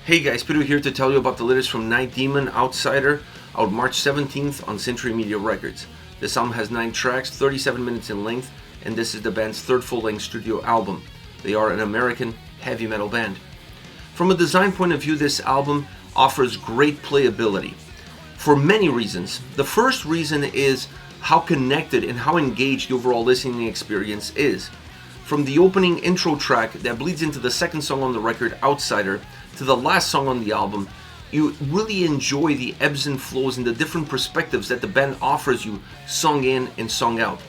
Hey guys, Prelude here to tell you about the latest from Night Demon, Outsider, out March 17th on Century Media Records. This album has 9 tracks, 37 minutes in length, and this is the band's third full-length studio album. They are an American heavy metal band. From a design point of view, this album offers great playability for many reasons. The first reason is how connected and how engaged the overall listening experience is. From the opening intro track that bleeds into the second song on the record, Outsider, to the last song on the album, you really enjoy the ebbs and flows and the different perspectives that the band offers you, song in and song out.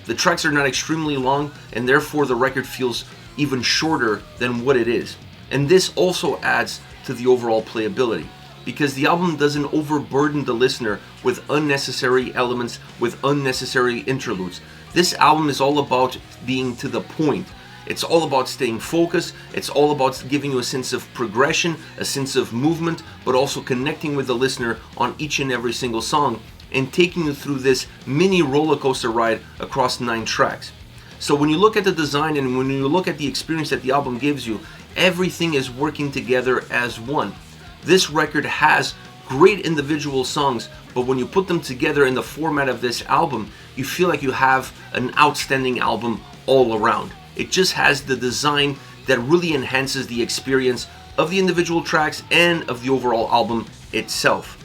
The tracks are not extremely long, and therefore the record feels even shorter than what it is. And this also adds to the overall playability, because the album doesn't overburden the listener with unnecessary elements, with unnecessary interludes. This album is all about being to the point. It's all about staying focused. It's all about giving you a sense of progression, a sense of movement, but also connecting with the listener on each and every single song and taking you through this mini roller coaster ride across 9 tracks. So when you look at the design and when you look at the experience that the album gives you, everything is working together as one. This record has great individual songs, but when you put them together in the format of this album, you feel like you have an outstanding album all around. It just has the design that really enhances the experience of the individual tracks and of the overall album itself.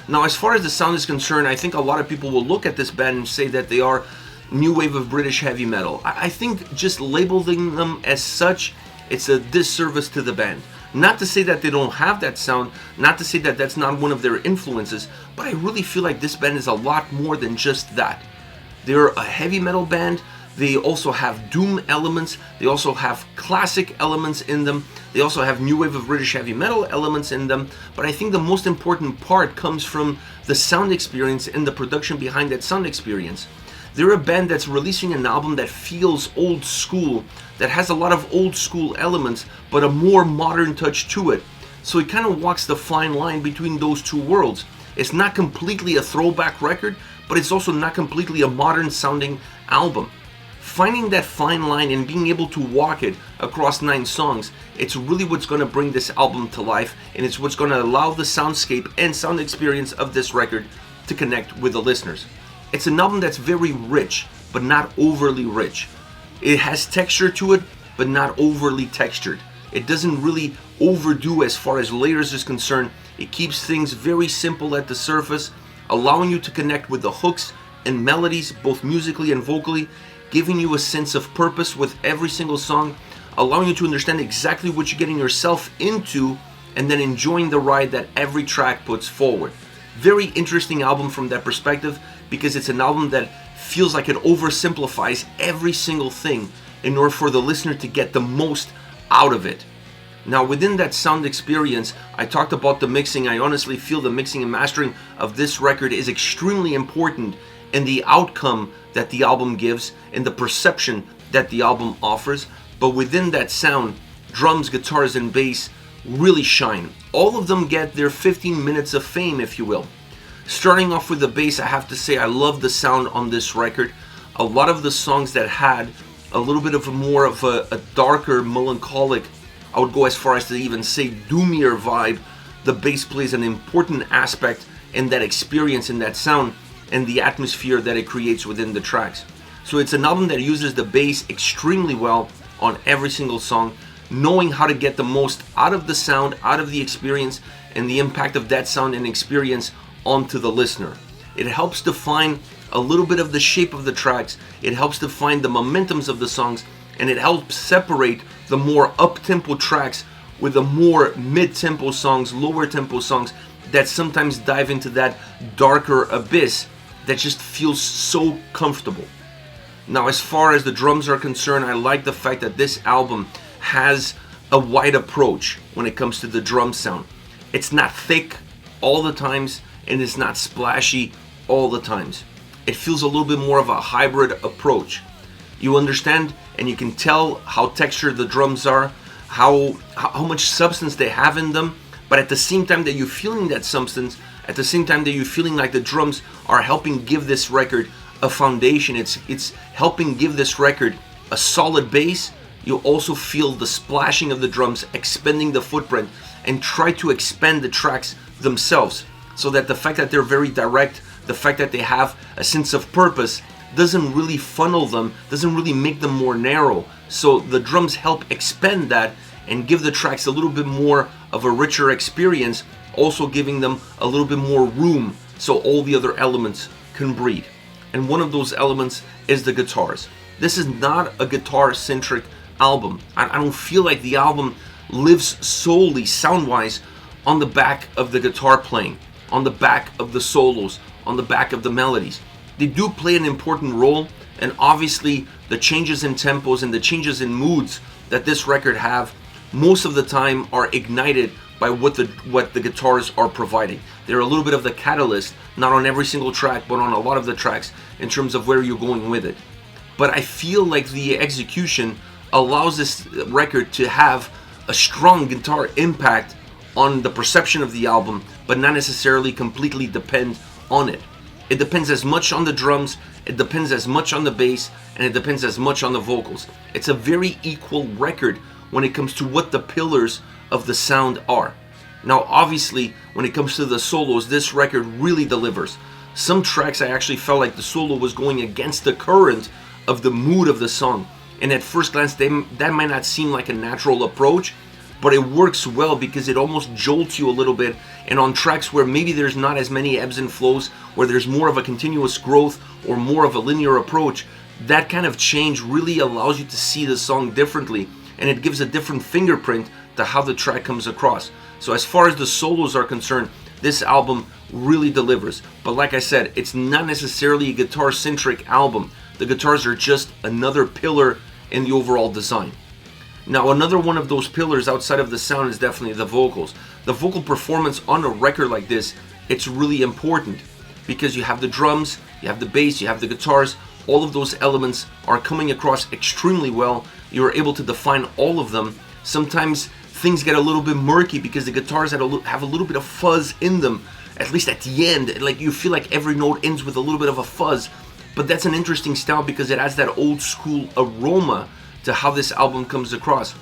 Now, as far as the sound is concerned, I think a lot of people will look at this band and say that they are new wave of British heavy metal. I think just labeling them as such, it's a disservice to the band. Not to say that they don't have that sound, not to say that that's not one of their influences, but I really feel like this band is a lot more than just that. They're a heavy metal band. They also have doom elements. They also have classic elements in them. They also have new wave of British heavy metal elements in them. But I think the most important part comes from the sound experience and the production behind that sound experience. They're a band that's releasing an album that feels old school, that has a lot of old school elements, but a more modern touch to it. So it kind of walks the fine line between those two worlds. It's not completely a throwback record, but it's also not completely a modern sounding album. Finding that fine line and being able to walk it across 9 songs, it's really what's going to bring this album to life, and it's what's going to allow the soundscape and sound experience of this record to connect with the listeners. It's an album that's very rich, but not overly rich. It has texture to it, but not overly textured. It doesn't really overdo as far as layers is concerned. It keeps things very simple at the surface, allowing you to connect with the hooks and melodies, both musically and vocally, giving you a sense of purpose with every single song, allowing you to understand exactly what you're getting yourself into, and then enjoying the ride that every track puts forward. Very interesting album from that perspective, because it's an album that feels like it oversimplifies every single thing in order for the listener to get the most out of it. Now, within that sound experience, I talked about the mixing. I honestly feel the mixing and mastering of this record is extremely important in the outcome that the album gives and the perception that the album offers. But within that sound, drums, guitars, and bass really shine. All of them get their 15 minutes of fame, if you will. Starting off with the bass, I have to say I love the sound on this record. A lot of the songs that had a little bit of a darker, melancholic, I would go as far as to even say doomier vibe, the bass plays an important aspect in that experience, in that sound, and the atmosphere that it creates within the tracks. So it's an album that uses the bass extremely well on every single song, knowing how to get the most out of the sound, out of the experience, and the impact of that sound and experience onto the listener. It helps define a little bit of the shape of the tracks. It helps define the momentums of the songs, and it helps separate the more up-tempo tracks with the more mid-tempo songs, lower-tempo songs that sometimes dive into that darker abyss that just feels so comfortable. Now, as far as the drums are concerned, I like the fact that this album has a wide approach when it comes to the drum sound. It's not thick all the times, and it's not splashy all the times. It feels a little bit more of a hybrid approach. You understand and you can tell how textured the drums are, how much substance they have in them, but at the same time that you're feeling that substance, at the same time that you're feeling like the drums are helping give this record a foundation, it's helping give this record a solid base. You also feel the splashing of the drums expanding the footprint and try to expand the tracks themselves, so that the fact that they're very direct, the fact that they have a sense of purpose, doesn't really funnel them, doesn't really make them more narrow. So the drums help expand that and give the tracks a little bit more of a richer experience, also giving them a little bit more room so all the other elements can breathe. And one of those elements is the guitars. This is not a guitar-centric album. I don't feel like the album lives solely, sound-wise, on the back of the guitar playing, on the back of the solos, on the back of the melodies. They do play an important role, and obviously the changes in tempos and the changes in moods that this record have most of the time are ignited by what the guitars are providing. They're a little bit of the catalyst, not on every single track, but on a lot of the tracks in terms of where you're going with it. But I feel like the execution allows this record to have a strong guitar impact on the perception of the album, but not necessarily completely depend on it. It depends as much on the drums, it depends as much on the bass, and it depends as much on the vocals. It's a very equal record when it comes to what the pillars of the sound are. Now obviously, when it comes to the solos, this record really delivers. Some tracks I actually felt like the solo was going against the current of the mood of the song. And at first glance, that might not seem like a natural approach, but it works well because it almost jolts you a little bit. And on tracks where maybe there's not as many ebbs and flows, where there's more of a continuous growth or more of a linear approach, that kind of change really allows you to see the song differently, and it gives a different fingerprint to how the track comes across. So as far as the solos are concerned, this album really delivers. But like I said, it's not necessarily a guitar-centric album. The guitars are just another pillar in the overall design. Now another one of those pillars outside of the sound is definitely the vocals. The vocal performance on a record like this, it's really important because you have the drums, you have the bass, you have the guitars. All of those elements are coming across extremely well. You're able to define all of them. Sometimes things get a little bit murky because the guitars have a little bit of fuzz in them, at least at the end. Like you feel like every note ends with a little bit of a fuzz. But that's an interesting style because it adds that old school aroma to how this album comes across.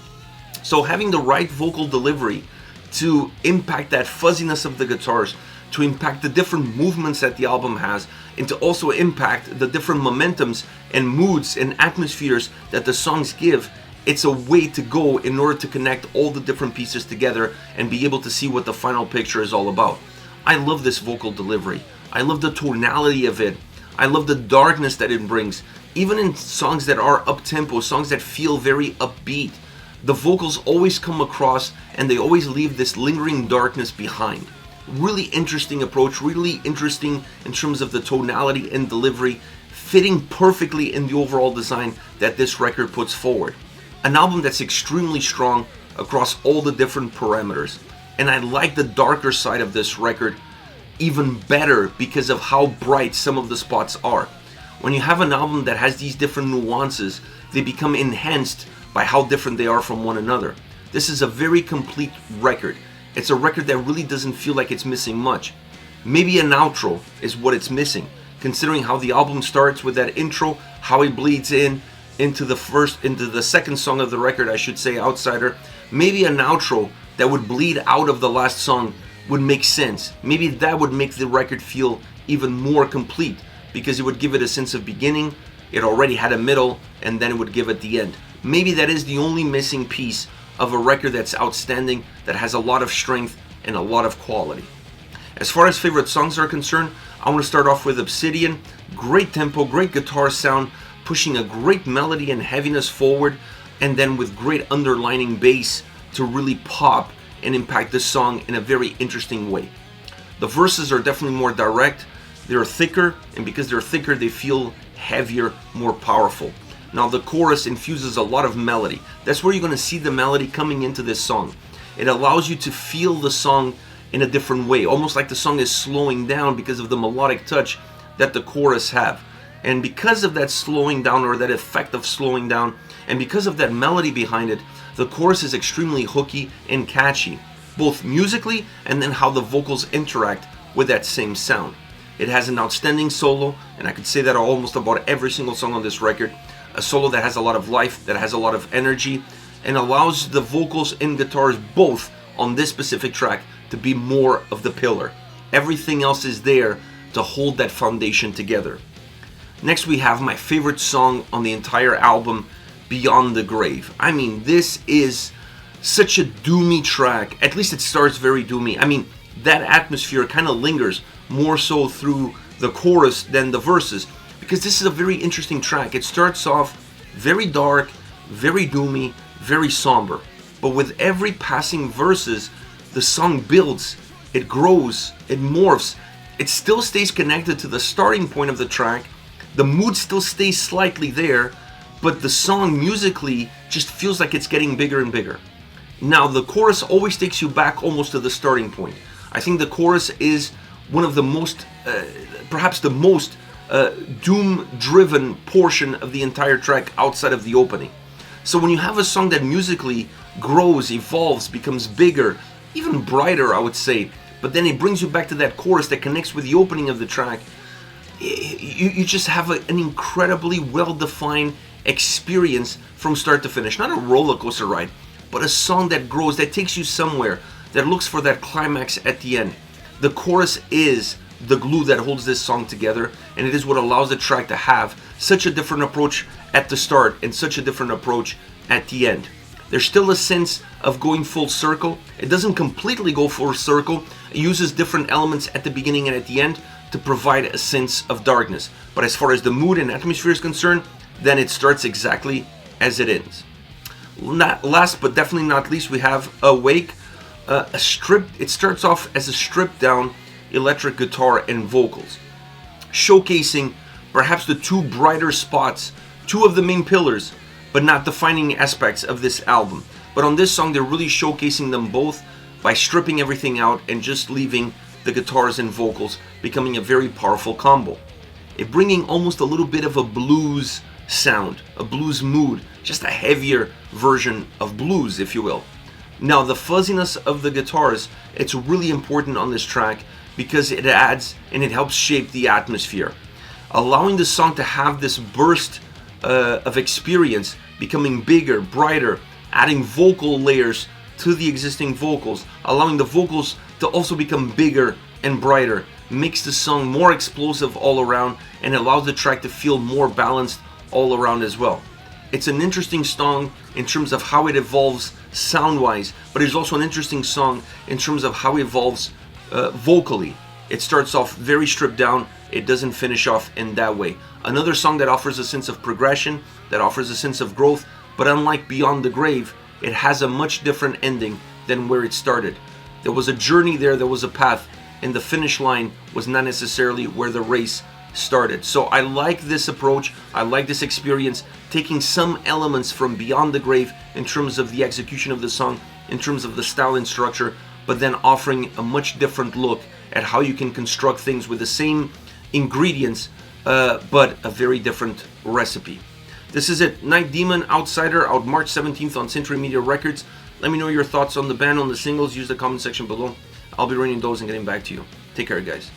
So having the right vocal delivery to impact that fuzziness of the guitars, to impact the different movements that the album has, and to also impact the different momentums and moods and atmospheres that the songs give, it's a way to go in order to connect all the different pieces together and be able to see what the final picture is all about. I love this vocal delivery. I love the tonality of it. I love the darkness that it brings. Even in songs that are up-tempo, songs that feel very upbeat, the vocals always come across and they always leave this lingering darkness behind. Really interesting approach, really interesting in terms of the tonality and delivery, fitting perfectly in the overall design that this record puts forward. An album that's extremely strong across all the different parameters. And I like the darker side of this record even better because of how bright some of the spots are. When you have an album that has these different nuances, they become enhanced by how different they are from one another. This is a very complete record. It's a record that really doesn't feel like it's missing much. Maybe an outro is what it's missing, considering how the album starts with that intro, how it bleeds into the second song of the record, I should say, Outsider. Maybe an outro that would bleed out of the last song would make sense. Maybe that would make the record feel even more complete because it would give it a sense of beginning, it already had a middle, and then it would give it the end. Maybe that is the only missing piece of a record that's outstanding, that has a lot of strength and a lot of quality. As far as favorite songs are concerned, I want to start off with Obsidian. Great tempo, great guitar sound, pushing a great melody and heaviness forward, and then with great underlining bass to really pop and impact this song in a very interesting way. The verses are definitely more direct, they're thicker, and because they're thicker, they feel heavier, more powerful. Now the chorus infuses a lot of melody. That's where you're going to see the melody coming into this song. It allows you to feel the song in a different way, almost like the song is slowing down because of the melodic touch that the chorus have. And because of that slowing down, or that effect of slowing down, and because of that melody behind it, the chorus is extremely hooky and catchy, both musically and then how the vocals interact with that same sound. It has an outstanding solo, and I could say that almost about every single song on this record. A solo that has a lot of life, that has a lot of energy, and allows the vocals and guitars both on this specific track to be more of the pillar. Everything else is there to hold that foundation together. Next we have my favorite song on the entire album, Beyond the Grave. I mean, this is such a doomy track. At least it starts very doomy. I mean, that atmosphere kind of lingers more so through the chorus than the verses, because this is a very interesting track. It starts off very dark, very doomy, very somber, but with every passing verses, the song builds, it grows, it morphs. It still stays connected to the starting point of the track. The mood still stays slightly there, but the song musically just feels like it's getting bigger and bigger. Now, the chorus always takes you back almost to the starting point. I think the chorus is one of the most, perhaps the most doom-driven portion of the entire track outside of the opening. So when you have a song that musically grows, evolves, becomes bigger, even brighter, I would say, but then it brings you back to that chorus that connects with the opening of the track, you just have an incredibly well-defined experience from start to finish. Not a roller coaster ride, but a song that grows, that takes you somewhere, that looks for that climax at the end. The chorus is the glue that holds this song together, and it is what allows the track to have such a different approach at the start and such a different approach at the end. There's still a sense of going full circle. It doesn't completely go full circle. It uses different elements at the beginning and at the end to provide a sense of darkness. But as far as the mood and atmosphere is concerned, then it starts exactly as it ends. Last but definitely not least, we have Awake. It starts off as a stripped down electric guitar and vocals, showcasing perhaps the two brighter spots, two of the main pillars, but not defining aspects of this album. But on this song, they're really showcasing them both by stripping everything out and just leaving the guitars and vocals, becoming a very powerful combo. It bringing almost a little bit of a blues sound, a blues mood, just a heavier version of blues, if you will. Now, the fuzziness of the guitars, it's really important on this track because it adds and it helps shape the atmosphere, allowing the song to have this burst of experience, becoming bigger, brighter, adding vocal layers to the existing vocals, allowing the vocals to also become bigger and brighter, makes the song more explosive all around and allows the track to feel more balanced all around as well. It's an interesting song in terms of how it evolves sound-wise, but it's also an interesting song in terms of how it evolves vocally. It starts off very stripped down, it doesn't finish off in that way. Another song that offers a sense of progression, that offers a sense of growth, but unlike Beyond the Grave, it has a much different ending than where it started. There was a journey there, there was a path, and the finish line was not necessarily where the race started. So I like this approach, I like this experience, taking some elements from Beyond the Grave in terms of the execution of the song, in terms of the style and structure, but then offering a much different look at how you can construct things with the same ingredients, but a very different recipe. This is it. Night Demon, Outsider, out March 17th on Century Media Records. Let me know your thoughts on the band, on the singles. Use the comment section below. I'll be reading those and getting back to you. Take care, guys.